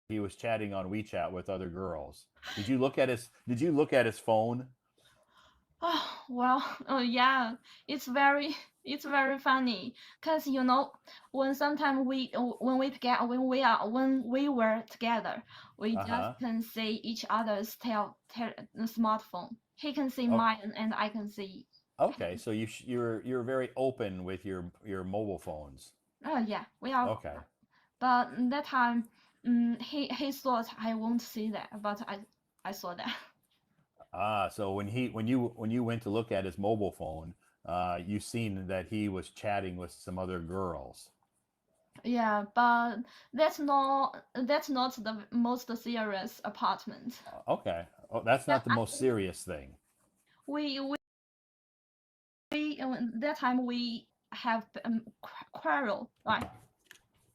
he was chatting on WeChat with other girls. Did you look at his phone? Oh, well, oh yeah, it's very it's very funny because when sometimes when we were together, we just Uh-huh. can see each other's smartphone. He can see Oh, mine and I can see. okay. So you're very open with your mobile phones. Oh yeah, we are. Okay. But that time, he thought I won't see that, but I saw that. So when you went to look at his mobile phone, you seen that he was chatting with some other girls. Yeah, but that's not the most serious apartment. Okay. Oh, that's That not the most actually serious thing. we that time we have quarrel, right?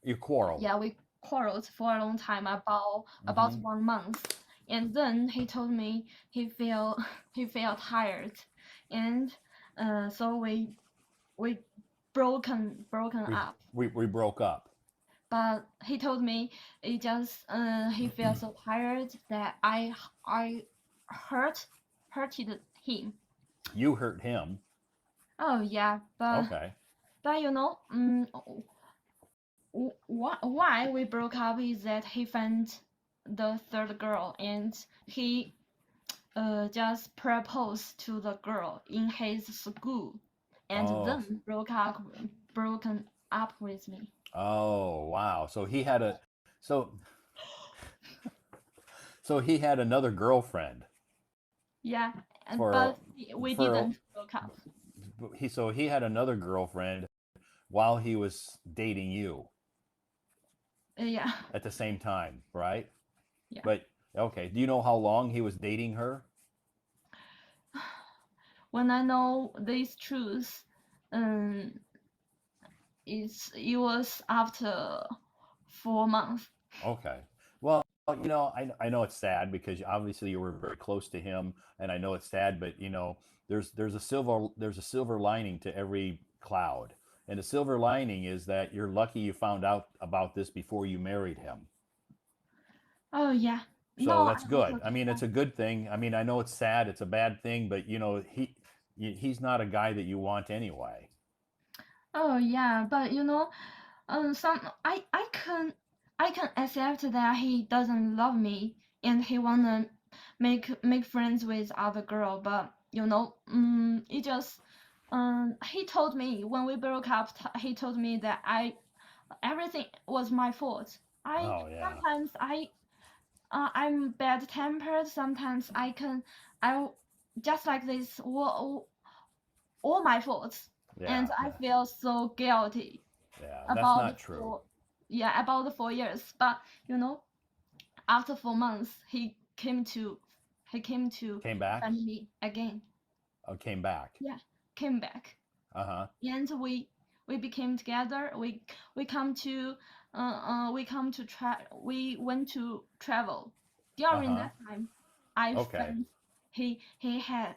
You quarreled. Yeah, we quarreled for a long time about Mm-hmm. 1 month, and then he told me he felt tired, and so we broken We up. we broke up. But he told me he felt so tired that I hurt hurted him. You hurt him. Oh yeah, Okay. but why we broke up is that he found the third girl and he just proposed to the girl in his school and Oh. then broken up with me. Oh, wow. So so he had another girlfriend Yeah, and for but we for didn't broke up. he had another girlfriend while he was dating you Yeah, at the same time, right? yeah. But okay, do you know how long he was dating her? When I know this truth, um, it was after 4 months. Okay. Well, I know it's sad because obviously you were very close to him, and I know it's sad, but there's a silver lining to every cloud, and the silver lining is that you're lucky you found out about this before you married him. Oh yeah. So No, that's I good. I totally. mean, it's a good thing. I mean, I know it's sad, it's a bad thing, but he's not a guy that you want anyway. Oh yeah, but some I can accept that he doesn't love me and he wanna make friends with other girl, but it just he told me when we broke up, he told me that I everything was my fault. I Oh yeah, sometimes I'm bad tempered. Sometimes I just like this all my faults, and yeah, I feel so guilty yeah. That's about the not true. four yeah about the 4 years. But you know, after 4 months, he came to Came back. find me again. Oh, came back. Yeah, came back, Uh huh. and we became together. We come to we went to travel. Uh During huh. that time, I Okay. found he had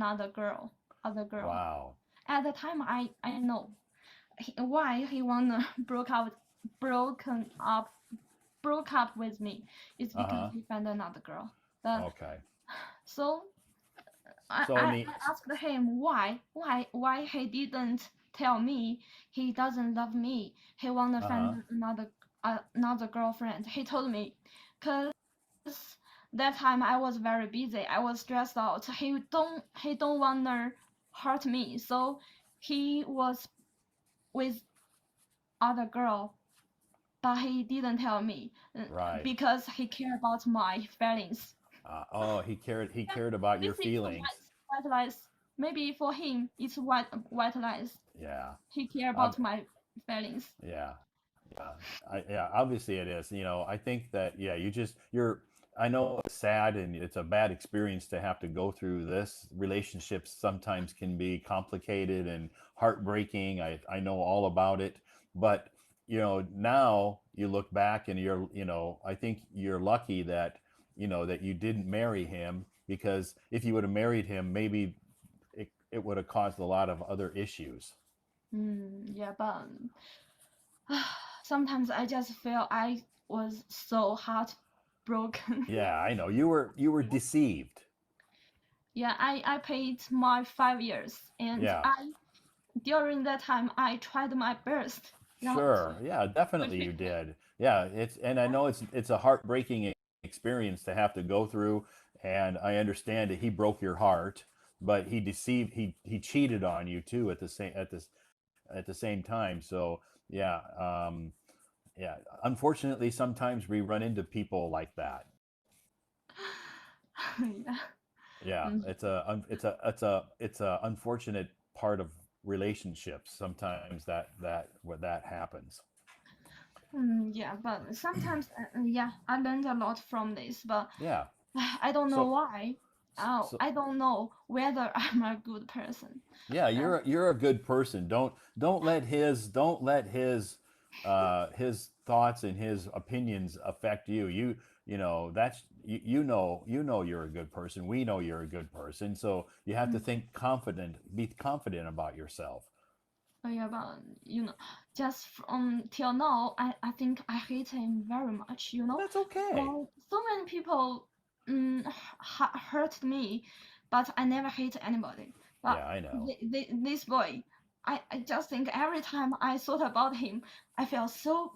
other girl. Wow. At the time, I know why he wanna broken up broke up with me. It's Uh because huh. he found another girl. But Okay. so So in the I asked him why he didn't tell me he doesn't love me. He wanna uh huh. find another girlfriend. He told me, cause that time I was very busy. I was stressed out. He don't wanna hurt me. So he was with other girl, but he didn't tell me Right. because he cared about my feelings. Oh, he Yeah, cared about your this is feelings. white lies. Maybe for him it's white lies. Yeah. He care Ob- about my feelings. yeah. Yeah. Yeah. Obviously, it is. I think that yeah, you're. I know it's sad and it's a bad experience to have to go through this. Relationships sometimes can be complicated and heartbreaking. I know all about it, but now you look back and I think you're lucky that you didn't marry him, because if you would have married him, maybe it would have caused a lot of other issues. Yeah, but sometimes I just feel was so heartbroken. Yeah, I know. You were deceived. Yeah, I paid my 5 years, and Yeah. I during that time I tried my best not to Sure. Yeah, definitely you treat him. did. Yeah, and I know it's a heartbreaking experience to have to go through, and I understand that he broke your heart, but he deceived he cheated on you too at the same time. So, yeah, yeah, unfortunately sometimes we run into people like that. Yeah. Yeah, Mm. it's a unfortunate part of relationships sometimes that where that happens. Yeah, but sometimes, yeah, I learned a lot from this, but Yeah. I don't know So why. Oh, so I don't know whether I'm a good person. yeah, Uh, you're a good person. Don't let his thoughts and his opinions affect you. You know you're a good person. We know you're a good person. So you have to mm, be confident about yourself. yeah, but just from till now, I think I hate him very much. That's okay. So many people hurt me, but I never hate anybody. But Yeah, I know. this boy, I just think every time I thought about him, I feel so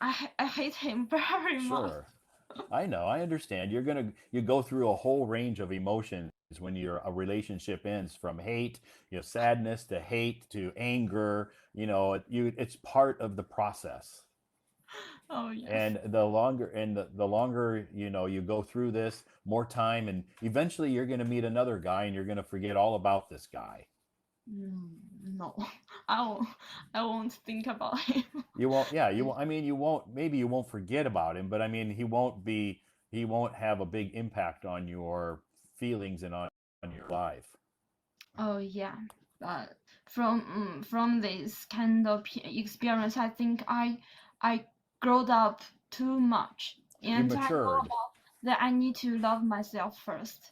I hate him very much. Sure. I know. I understand. You go through a whole range of emotions when a relationship ends, from hate, sadness to hate to anger. It's part of the process. Oh yes. And the longer you go through this, more time, and eventually you're going to meet another guy, and you're going to forget all about this guy. No, I won't. I won't think about him. You won't. Yeah, you won't. I mean, you won't. Maybe you won't forget about him, but I mean, he won't have a big impact on your feelings and on your life. Oh yeah, but from this kind of experience, I think I growed up too much, You and I know matured. about that I need to love myself first.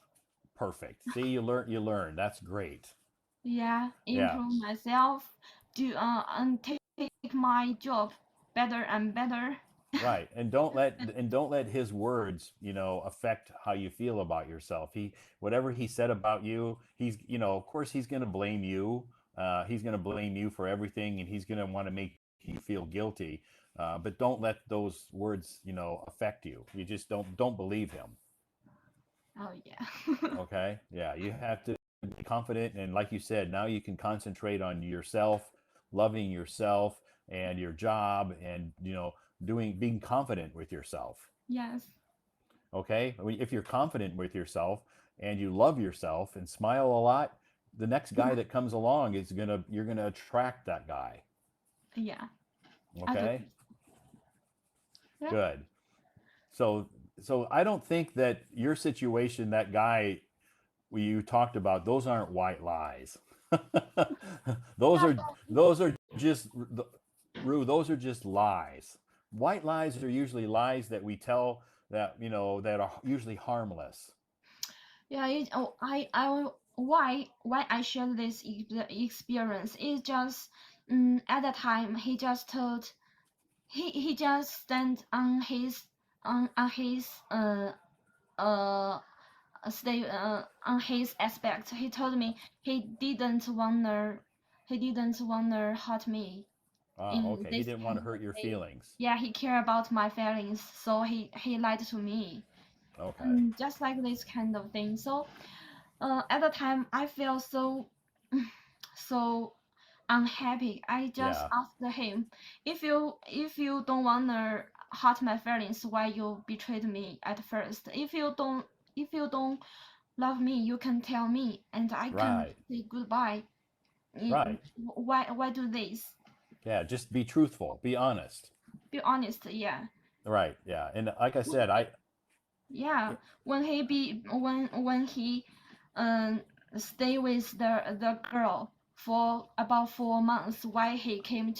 Perfect. See, you learn. That's great. Yeah, Yeah. improve myself, do and take my job better and better. Right. And don't let his words, affect how you feel about yourself. Whatever he said about you, of course he's going to blame you. He's going to blame you for everything, and he's going to want to make you feel guilty. But don't let those words, affect you. You just don't believe him. Oh yeah. Okay? Yeah, you have to be confident, and like you said, now you can concentrate on yourself, loving yourself and your job, and being confident with yourself. Yes. Okay? If you're confident with yourself and you love yourself and smile a lot, the next guy that comes along you're going to attract that guy. Yeah, I do. Okay? Yeah. Good. So I don't think that your situation, that guy you talked about, those aren't white lies. those Yeah, are those are just Rue, those are just lies. White lies are usually lies that we tell, that are usually harmless. yeah, why I share this experience is just at the time he just stand on his uh stay on his aspect. He told me he didn't wanna hurt me Ah, in okay. He this didn't want to kind of hurt your way. feelings. Yeah, he care about my feelings, so he lied to me. Okay. Just like this kind of thing. So at the time I feel so so unhappy. I just Yeah. asked him, if you don't wanna hurt my feelings, why you betrayed me at first? If you don't love me, you can tell me, and I can Right. say goodbye. Right. Why do this? Yeah. Just be truthful. Be honest. Be honest, yeah. Right. Yeah. And like I When said, he, yeah, when he um stay with the girl for about 4 months, why he came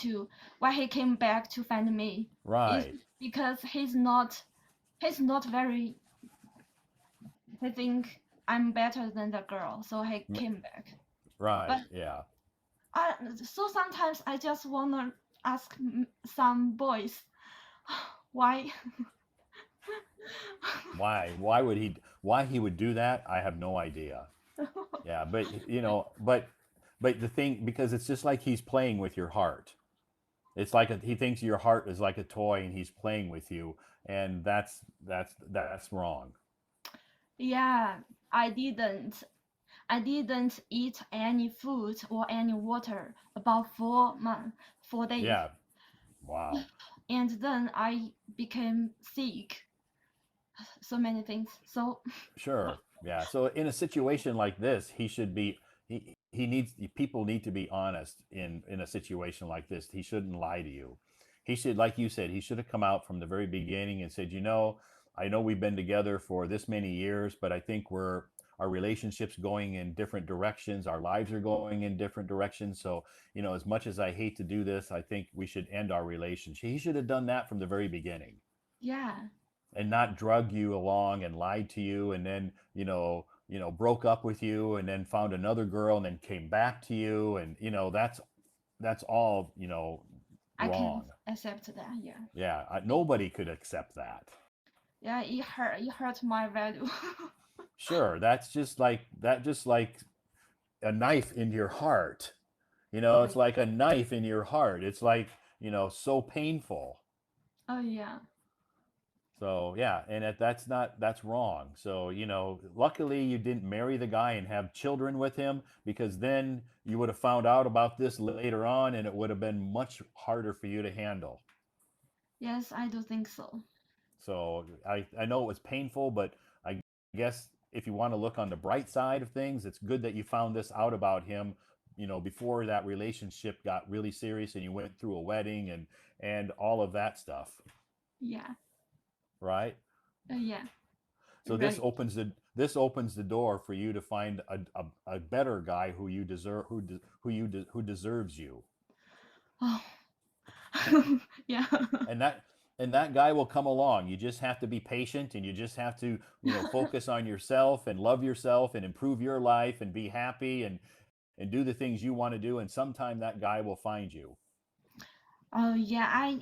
back to find me is right. because he's not very, he think I'm better than the girl, so he M- came back. But Right. Yeah. so sometimes I just wanna ask some boys, Why? Why he would do that? I have no idea. Yeah, but but the thing, because it's just like he's playing with your heart. It's like he thinks your heart is like a toy and he's playing with you, and that's wrong. Yeah, I didn't. I didn't eat any food or any water about 4 months, 4 days, Yeah. Wow. and then I became sick. So many things. So Sure. Yeah. So in a situation like this, he should be he needs people need to be honest in a situation like this. He shouldn't lie to you. He should, like you said, he should have come out from the very beginning and said, I know we've been together for this many years, but I think our relationships going in different directions. Our lives are going in different directions. So, as much as I hate to do this, I think we should end our relationship. He should have done that from the very beginning yeah, and not drug you along and lied to you and then broke up with you and then found another girl and then came back to you, and that's all I can wrong. accept that. Yeah, Yeah, nobody could accept that. yeah, it hurt. It hurt my value. Sure, that's just like a knife in your heart. Oh, It's like a knife in your heart. It's like, so painful. oh yeah. So yeah, and that's wrong. So luckily you didn't marry the guy and have children with him, because then you would have found out about this later on, and it would have been much harder for you to handle. Yes, I do think so. So I know it was painful, but I guess if you want to look on the bright side of things, it's good that you found this out about him, before that relationship got really serious and you went through a wedding and all of that stuff, Yeah, right? yeah. So Right. this opens the door for you to find a better guy who you deserve, who deserves you, Oh, yeah. and that guy will come along. You just have to be patient, and you just have to focus on yourself and love yourself and improve your life and be happy and do the things you want to do. And sometime that guy will find you. Oh yeah,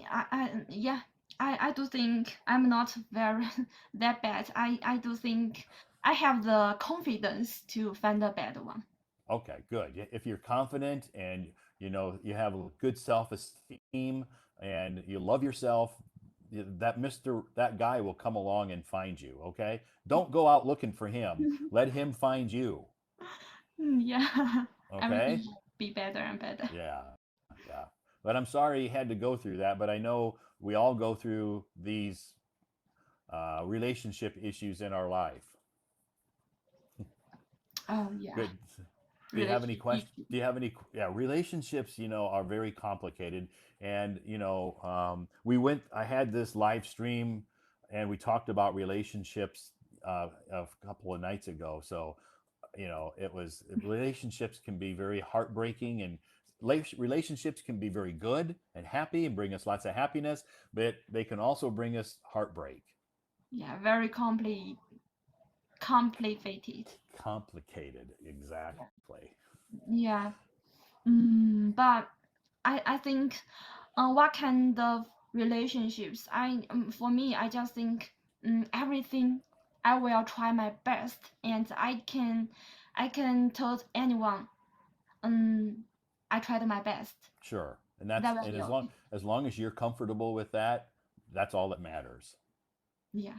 yeah, I do think I'm not very that bad. I do think I have the confidence to find a better one. Okay, good. If you're confident and you have a good self-esteem and you love yourself, that guy will come along and find you, okay? Don't go out looking for him. Let him find you, Yeah, everything okay? will be better and better. Yeah. Yeah. But I'm sorry you had to go through that, but I know we all go through these relationship issues in our life. Oh yeah, Good. Do you have any relationship questions? issue. Do you have any? Yeah, relationships, are very complicated, and I had this live stream, and we talked about relationships a couple of nights ago. So, relationships can be very heartbreaking, and relationships can be very good and happy and bring us lots of happiness, but they can also bring us heartbreak. Yeah, very complicated. Complicated, exactly. Yeah. But I think what kind of relationships for me I just think everything I will try my best and I can tell anyone I tried my best. Sure. And That that's will and be as long okay. as long as you're comfortable with that, that's all that matters. Yeah.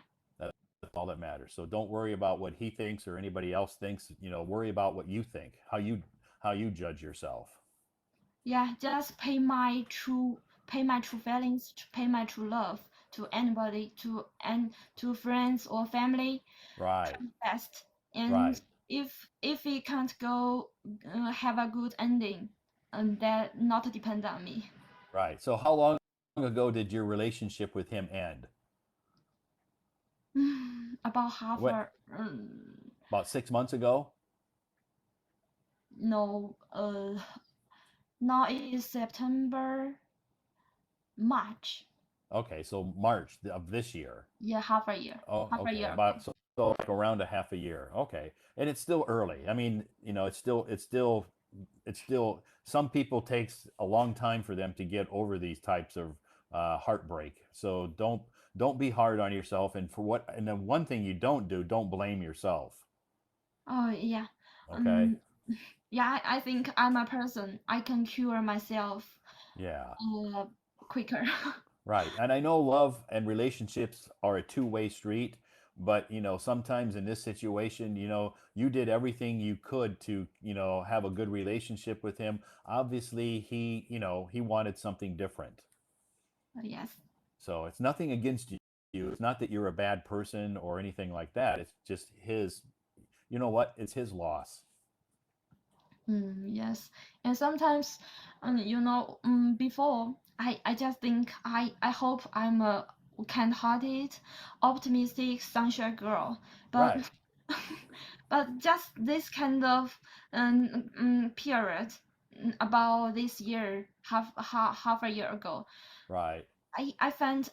That's all that matters. So don't worry about what he thinks or anybody else thinks. Worry about what you think, how you judge yourself. Yeah, just pay my true feelings, to pay my true love to anybody, to friends or family. Right. Try my best, and Right. if it can't go have a good ending, that not depend on me. Right. So how long ago did your relationship with him end? About half What, a about 6 months ago? no, now it is September, March. Okay, so March of this year. Yeah, half a year, Oh, half a okay. year ago. So like around a half a year. Okay. And it's still early. I mean, it's still some people takes a long time for them to get over these types of heartbreak. So don't be hard on yourself. And for what, and then one thing you don't do, don't blame yourself. Oh yeah. Okay. Um yeah, I think I'm a person. I can cure myself Yeah. uh quicker. Right. And I know love and relationships are a two-way street, but sometimes in this situation, you did everything you could to, have a good relationship with him. Obviously, he wanted something different. Yes. So it's nothing against you. It's not that you're a bad person or anything like that. It's just his, you know what? It's his loss. Yes. And sometimes, before I just think I hope I'm a kind-hearted, optimistic, sunshine girl, but Right. but just this kind of period about this year, half a year ago, Right. I found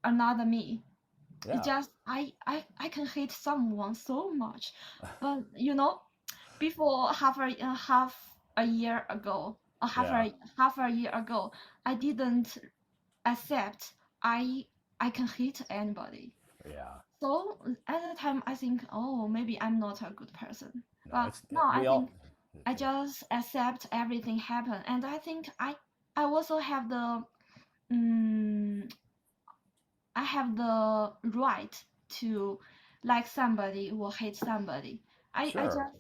another me. It Yeah. just I can hate someone so much, but before half a year ago, or Yeah. half a year ago, I didn't accept I can hate anybody. Yeah. So at the time, I think, oh, maybe I'm not a good person. No, But it's now I we think all I just accept everything happen, and I think I also have the um I have the right to like somebody or hate somebody. I I sure. just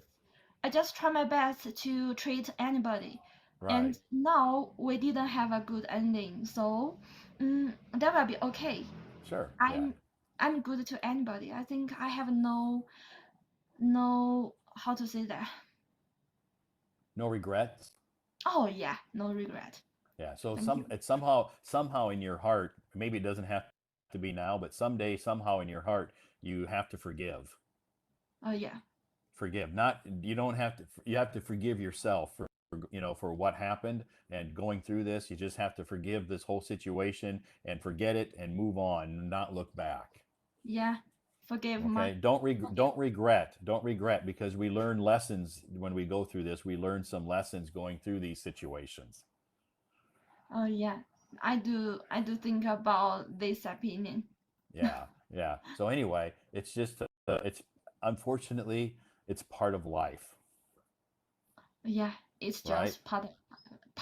I just try my best to treat anybody, and Right. now we didn't have a good ending, so that will be okay. Sure. Yeah. I'm I'm good to anybody. I think I have no how to say that. No regrets. Oh yeah, no regret. Yeah. So Thank you. it's somehow in your heart, maybe it doesn't have to be now, but someday somehow in your heart you have to forgive. Oh yeah, Forgive. Not you don't have to you have to forgive yourself for what happened and going through this. You just have to forgive this whole situation and forget it and move on and not look back. yeah. Forgive my Okay? forgive. Don't regret because we learn lessons when we go through this. We learn some lessons going through these situations. Oh yeah, I do think about this opinion. Yeah, yeah. So anyway, it's just it's unfortunately it's part of life, Yeah, it's right? just part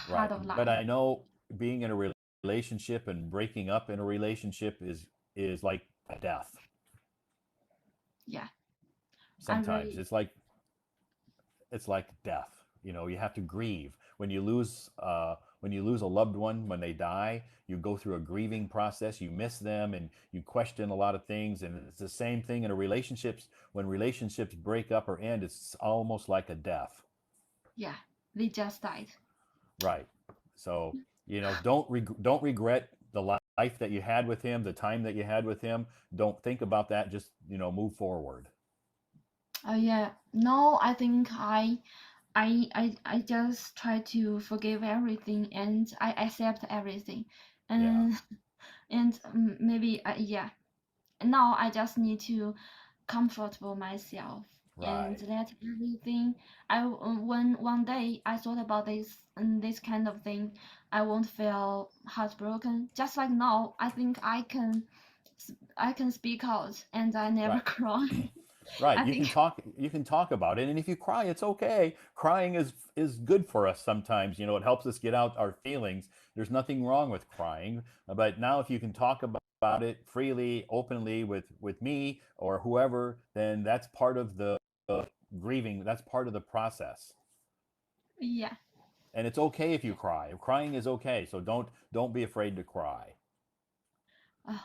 Right. of But life. I know being in a relationship and breaking up in a relationship is like death. Yeah, I Sometimes really it's like death. You have to grieve when you lose a loved one when they die. You go through a grieving process. You miss them and you question a lot of things. And it's the same thing in a relationships. When relationships break up or end, it's almost like a death. yeah, they just died. Right. So, don't regret the life that you had with him, the time that you had with him. Don't think about that. Just, move forward. Yeah, no, I think I just try to forgive everything and I accept everything, Yeah. and maybe yeah. Now I just need to comfortable myself and Right. let everything. When one day I thought about this kind of thing, I won't feel heartbroken. Just like now, I think I can speak out and I never Right. cry. Right. I You can think talk you can talk about it and if you cry, it's okay. Crying is good for us sometimes. It helps us get out our feelings. There's nothing wrong with crying. But now if you can talk about it freely, openly with me or whoever, then that's part of the grieving. That's part of the process. yeah. And it's okay if you cry. Crying is okay. So don't be afraid to cry. Oh,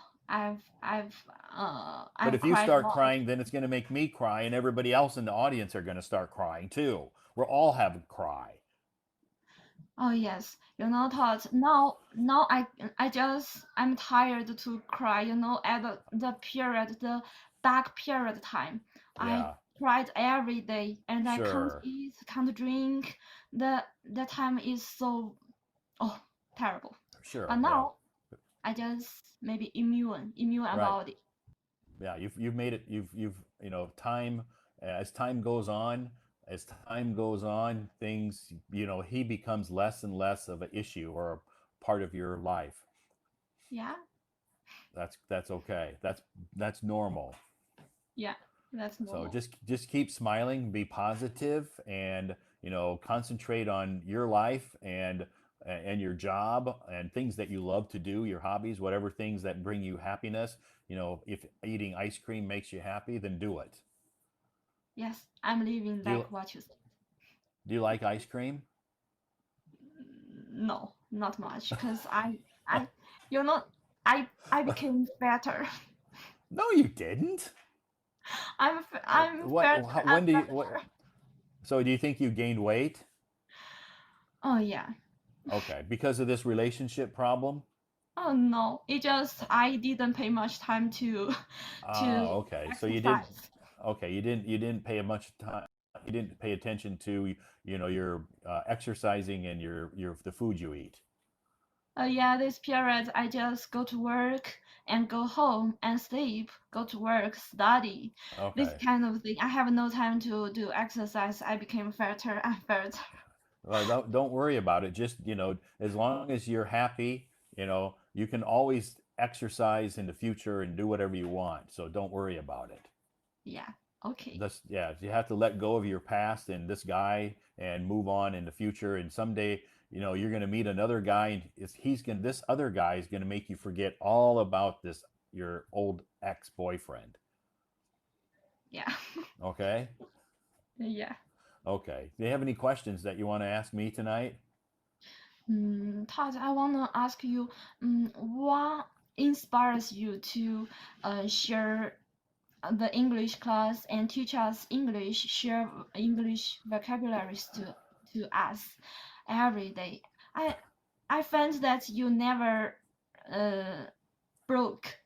But I've if you cried a start lot. crying, then it's going to make me cry, and everybody else in the audience are going to start crying too. We're all having cry. Oh yes, Todd. Now I'm tired to cry. At the dark period time, I Yeah, cried every day, and I can't sure, eat, can't drink. The time is so oh terrible. But sure, yeah, now I just maybe immune right, about it. yeah. You've made it. You've time as time goes on, things he becomes less and less of an issue or a part of your life. Yeah, That's okay. That's normal. yeah, that's So normal. just keep smiling, be positive, and concentrate on your life and your job and things that you love to do, your hobbies, whatever things that bring you happiness. If eating ice cream makes you happy, then do it. Yes, I'm living Do you like what you said. do you like ice cream? No, not much, because I, you know, I became fatter. No, you didn't. I'm What? fatter. I'm When do you? fatter. So do you think you gained weight? Oh yeah. Okay, because of this relationship problem? Oh no, it just I didn't pay much time to Ah, to okay. So you didn't. exercise. Okay, you didn't pay much time. You didn't pay attention to your exercising and your the food you eat. Yeah, this period I just go to work and go home and sleep, go to work, study, this Okay. kind of thing. I have no time to do exercise. I became fatter and fatter. Well, don't worry about it. Just as long as you're happy, you can always exercise in the future and do whatever you want. So don't worry about it. Yeah, okay. This Yeah, you have to let go of your past and this guy and move on in the future. And someday you're going to meet another guy, and this other guy is going to make you forget all about this your old ex-boyfriend. Yeah. Okay. Yeah. Okay, do you have any questions that you want to ask me tonight? Todd, I want to ask you, what inspires you to share the English class and teach us English, share English vocabularies to us every day? I I find that you never uh, broke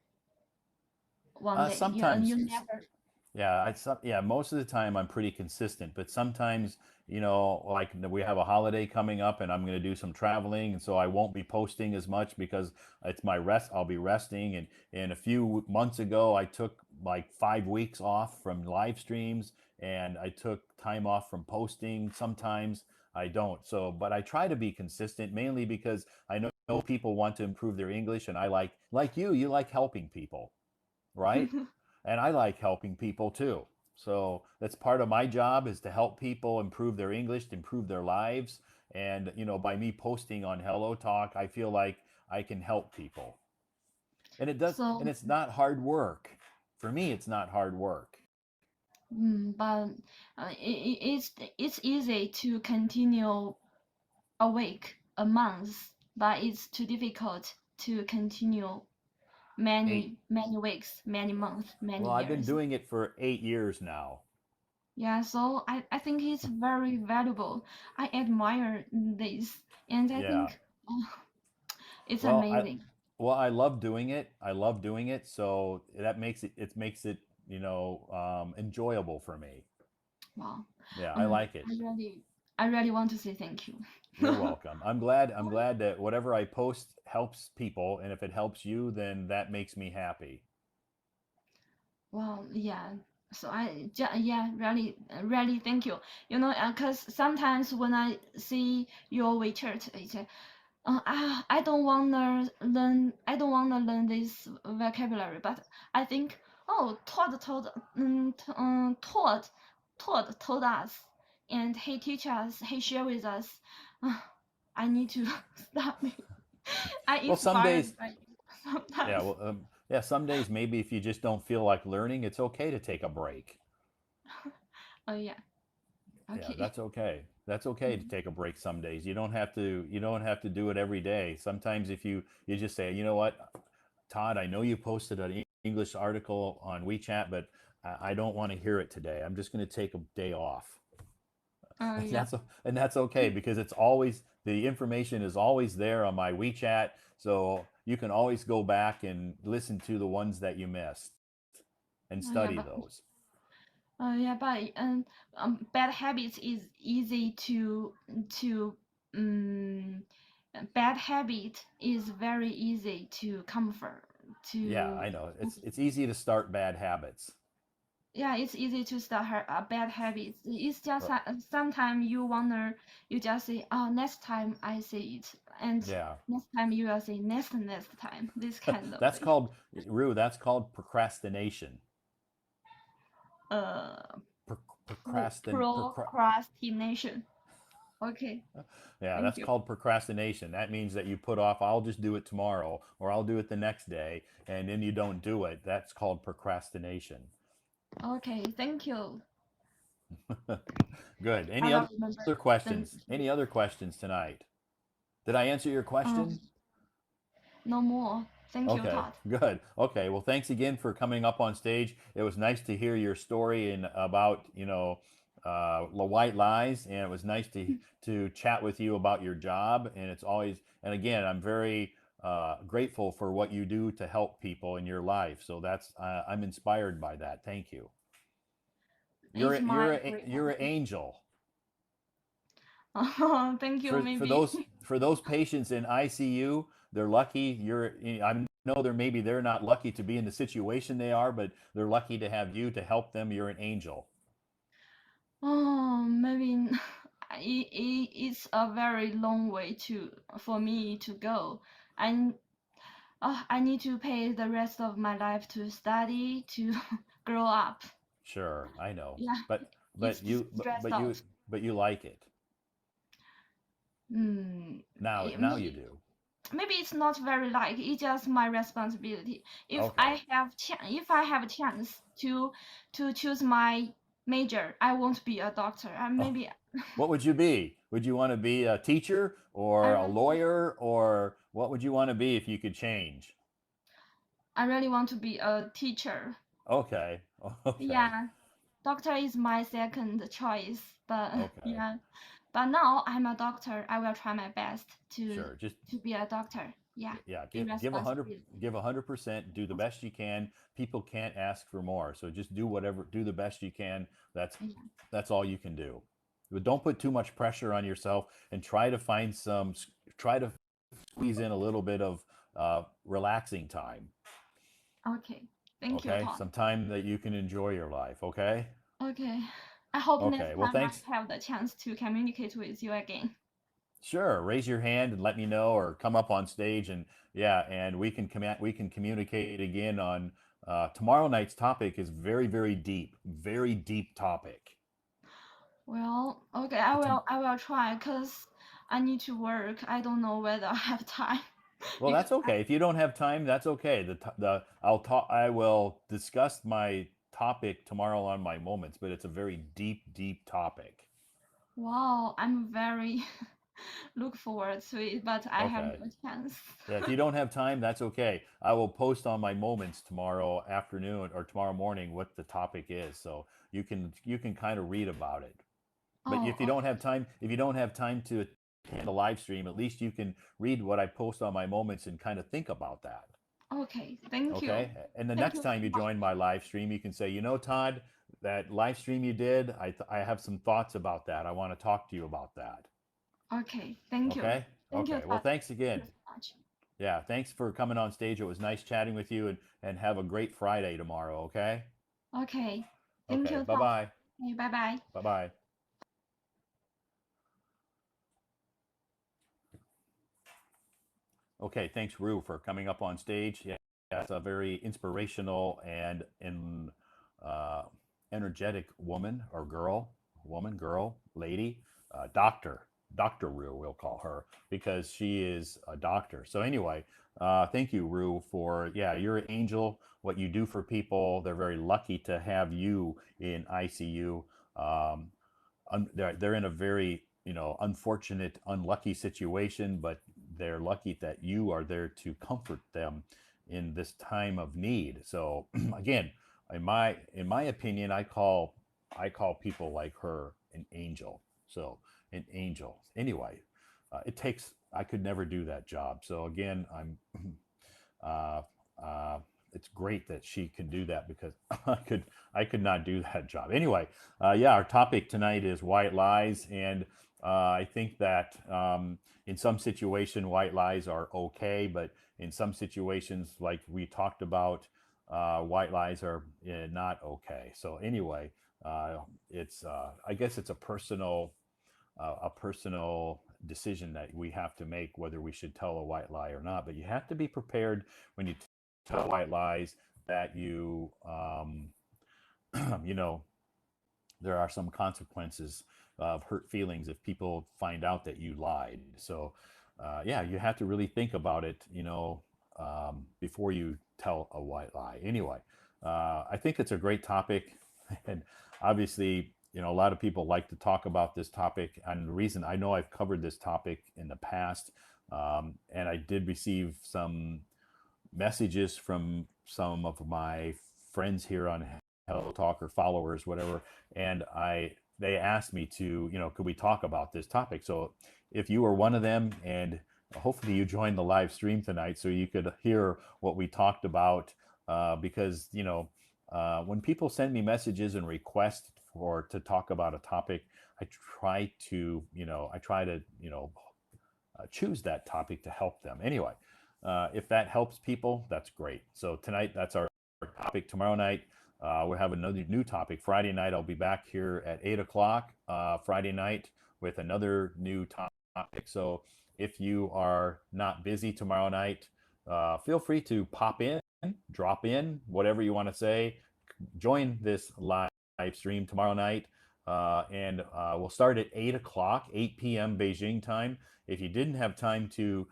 one day. You Sometimes. never. Yeah, yeah, most of the time I'm pretty consistent, but sometimes, like we have a holiday coming up and I'm going to do some traveling, and so I won't be posting as much because it's my rest. I'll be resting, and a few months ago I took like 5 weeks off from live streams, and I took time off from posting. Sometimes I don't. So, but I try to be consistent mainly because I know people want to improve their English, and I like you like helping people, right? And I like helping people too. So that's part of my job, is to help people improve their English, to improve their lives. And by me posting on Hello Talk, I feel like I can help people. And So, it's not hard work. For me, it's not hard work. but it's easy to continue a week, a month, but it's too difficult to continue Eight. many weeks, many months, many Well, I've been years. doing it for 8 years now. Yeah, so I think it's very valuable. I admire this, and I Yeah. think it's Well, I amazing. well, I love doing it. I love doing it. So that makes it enjoyable for me. Wow. Yeah, I like it. I really want to say thank you. You're welcome. I'm glad that whatever I post helps people, and if it helps you, then that makes me happy. Wow, yeah. So yeah, really, really thank you. You know, cause sometimes when I see your WeChat, it's I don't wanna learn this vocabulary, but I think, oh, Todd told us, and he teach us, he share with us. Uh, I need to study. I Well, some days, inspired by you yeah, sometimes. some days maybe if you just don't feel like learning, it's okay to take a break. Oh yeah, Yeah, okay. that's okay. That's okay to Mhm. take a break some days. You don't have to do it every day. Sometimes if you just say, you know what, Todd, I know you posted an English article on WeChat, but I don't want to hear it today. I'm just going to take a day off. And Yeah. that's okay, because it's always the information is always there on my WeChat, so you can always go back and listen to the ones that you missed and Yeah, study those. yeah, but bad habits is easy to um, bad habit is very easy to comfort Yeah, to I know. It's easy to start bad habits. yeah, it's easy to start bad habits. It's just Right. sometimes you just say, oh, next time I say it, and Yeah. next time you will say next time. This kind of That's way. called, Rue, that's called procrastination. Uh, Pro- procrastin procra procrastination. Okay, Yeah, thank that's you. called procrastination. That means that you put off, I'll just do it tomorrow or I'll do it the next day, and then you don't do it. That's called procrastination. Okay, thank you. Good. I Any will other remember them questions? too. Any other questions tonight? Did I answer your question? Um, no more. Thank you, Okay, Todd. good. Okay, well, thanks again for coming up on stage. It was nice to hear your story and about, the white lies, and it was nice to chat with you about your job. And it's always, and again, I'm very grateful for what you do to help people in your life. So that's I'm inspired by that. Thank you. It's my great You're an honor. angel. Thank you, For maybe. those patients in ICU, they're lucky. I know they're not lucky to be in the situation they are, but they're lucky to have you to help them. You're an angel. Oh, maybe it's a very long way for me to go. And I need to pay the rest of my life to study, to grow up. Sure, I know, Yeah, it's stressed out. but you like it Mm, now. You maybe do. it's not very like it's just my responsibility. Okay. If I have a chance to choose my major, I won't be a doctor. Oh, Maybe what would you be? Would you want to be a teacher I or a really lawyer, or what would you want to be if you could change? I really want to be a teacher. Okay. Okay. Yeah, doctor is my second choice, but Okay. yeah. But now I'm a doctor. I will try my best Sure. Just to be a doctor. Yeah, yeah, be responsible. give 100%, do the best you can. People can't ask for more, so just do the best you can. Yeah. That's all you can do. But don't put too much pressure on yourself, and try to squeeze in a little bit of relaxing time. Okay. Thank you, Okay, Todd. some time that you can enjoy your life. Okay. Okay. I hope next Okay, well, time thanks. I have the chance to communicate with you again. Sure, raise your hand and let me know, or come up on stage, and yeah, and we can communicate again on tomorrow night's topic is very deep topic. Well, okay, Tom- I will try because I need to work. I don't know whether I have time well, because that's okay. If you don't have time, that's okay. I will discuss my topic tomorrow on my moments, but it's a very deep topic. wow, I'm very look forward to it, but I have Okay. no chance. Yeah, if you don't have time, that's okay. I will post on my moments tomorrow afternoon or tomorrow morning what the topic is, so you can kind of read about it. But Oh, okay. if you don't have time to attend a live stream, at least you can read what I post on my moments and kind of think about that. Okay, thank you. Okay? And the Thank next you time so you much. join my live stream, you can say, Todd, that live stream you did, I have some thoughts about that. I want to talk to you about that. Okay, thank you. Okay? Thank you, Okay. Well, Todd. thanks Thank you again. so much. Yeah, thanks for coming on stage. It was nice chatting with you, and have a great Friday tomorrow, okay? Okay, thank Okay, you, Todd. bye-bye. Okay, bye bye. Bye-bye. Okay, thanks, Rue, for coming up on stage. Yeah, that's a very inspirational and uh, energetic woman or girl, lady, Dr. Rue, we'll call her, because she is a doctor. So anyway, thank you, Rue, for, yeah, you're an angel. What you do for people, they're very lucky to have you in ICU. Um, they're in a very, unfortunate, unlucky situation, but they're lucky that you are there to comfort them in this time of need. So again, in my opinion, I call people like her an angel. So an angel. Anyway, it takes I could never do that job. So again, I'm uh, uh, it's great that she can do that, because I could not do that job. Anyway, yeah, our topic tonight is white lies, and I think that in some situation white lies are okay, but in some situations, like we talked about, white lies are not okay. So anyway, it's I guess it's a personal decision that we have to make whether we should tell a white lie or not. But you have to be prepared when you tell white lies that you know, there are some consequences of hurt feelings if people find out that you lied. So, yeah, you have to really think about it, before you tell a white lie. Anyway, I think it's a great topic. And obviously, a lot of people like to talk about this topic. And the reason I know I've covered this topic in the past, and I did receive some messages from some of my friends here on Hello Talk or followers, whatever, and they asked me to, could we talk about this topic? So if you were one of them, and hopefully you joined the live stream tonight, so you could hear what we talked about, because when people send me messages and request for to talk about a topic, I try to choose that topic to help them. Anyway, if that helps people, that's great. So tonight, that's our topic. Tomorrow night, we'll have another new topic. Friday night, I'll be back here at 8 o'clock Friday night with another new topic. So if you are not busy tomorrow night, feel free to pop in, drop in, whatever you want to say. Join this live stream tomorrow night. And we'll start at 8 o'clock, 8 p.m. Beijing time. If you didn't have time to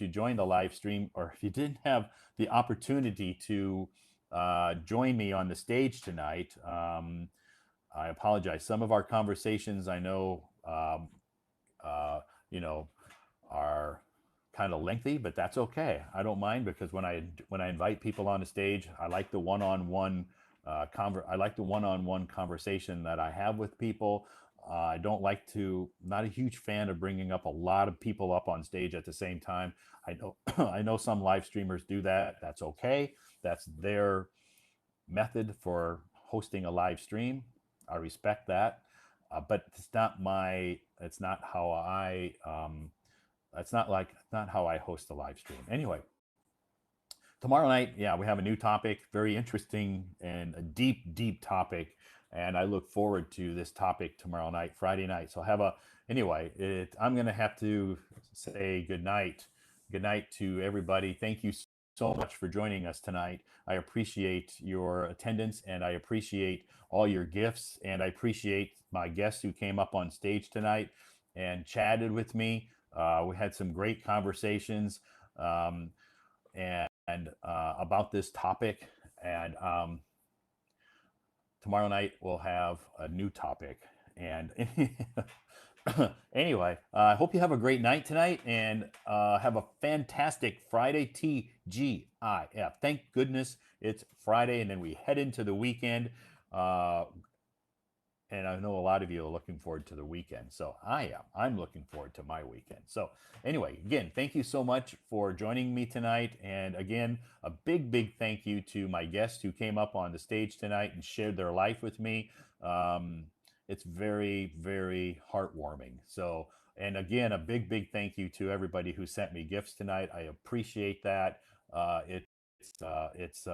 join the live stream, or if you didn't have the opportunity to join me on the stage tonight, I apologize. Some of our conversations, I know, are kind of lengthy, but that's okay. I don't mind, because when I invite people on the stage, I like the one-on-one conversation that I have with people. I don't like to, not a huge fan of bringing up a lot of people up on stage at the same time. I know I know some live streamers do that. That's okay. That's their method for hosting a live stream. I respect that, but it's not how I host a live stream. Anyway, tomorrow night, yeah, we have a new topic, very interesting and a deep, deep topic. And I look forward to this topic tomorrow night, Friday night. So I'm going to have to say good night. Good night to everybody. Thank you so much for joining us tonight. I appreciate your attendance, and I appreciate all your gifts, and I appreciate my guests who came up on stage tonight and chatted with me. We had some great conversations. And about this topic. And tomorrow night we'll have a new topic. And anyway, I hope you have a great night tonight, and have a fantastic Friday. TGIF. Thank goodness it's Friday, and then we head into the weekend. And I know a lot of you are looking forward to the weekend. So I'm looking forward to my weekend. So anyway, again, thank you so much for joining me tonight. And again, a big, big thank you to my guests who came up on the stage tonight and shared their life with me. It's very, very heartwarming. So, and again, a big, big thank you to everybody who sent me gifts tonight. I appreciate that. It's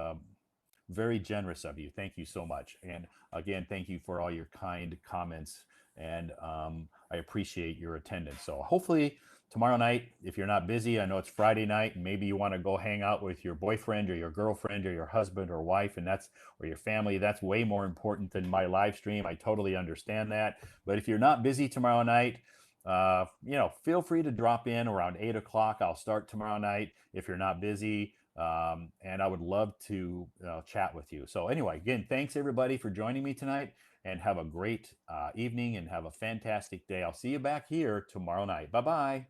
very generous of you. Thank you so much. And again, thank you for all your kind comments. And I appreciate your attendance. So hopefully tomorrow night, if you're not busy, I know it's Friday night, and maybe you want to go hang out with your boyfriend or your girlfriend or your husband or wife, or your family. That's way more important than my live stream. I totally understand that. But if you're not busy tomorrow night, feel free to drop in around 8 o'clock. I'll start tomorrow night if you're not busy. And I would love to chat with you. So anyway, again, thanks everybody for joining me tonight, and have a great evening, and have a fantastic day. I'll see you back here tomorrow night. Bye-bye.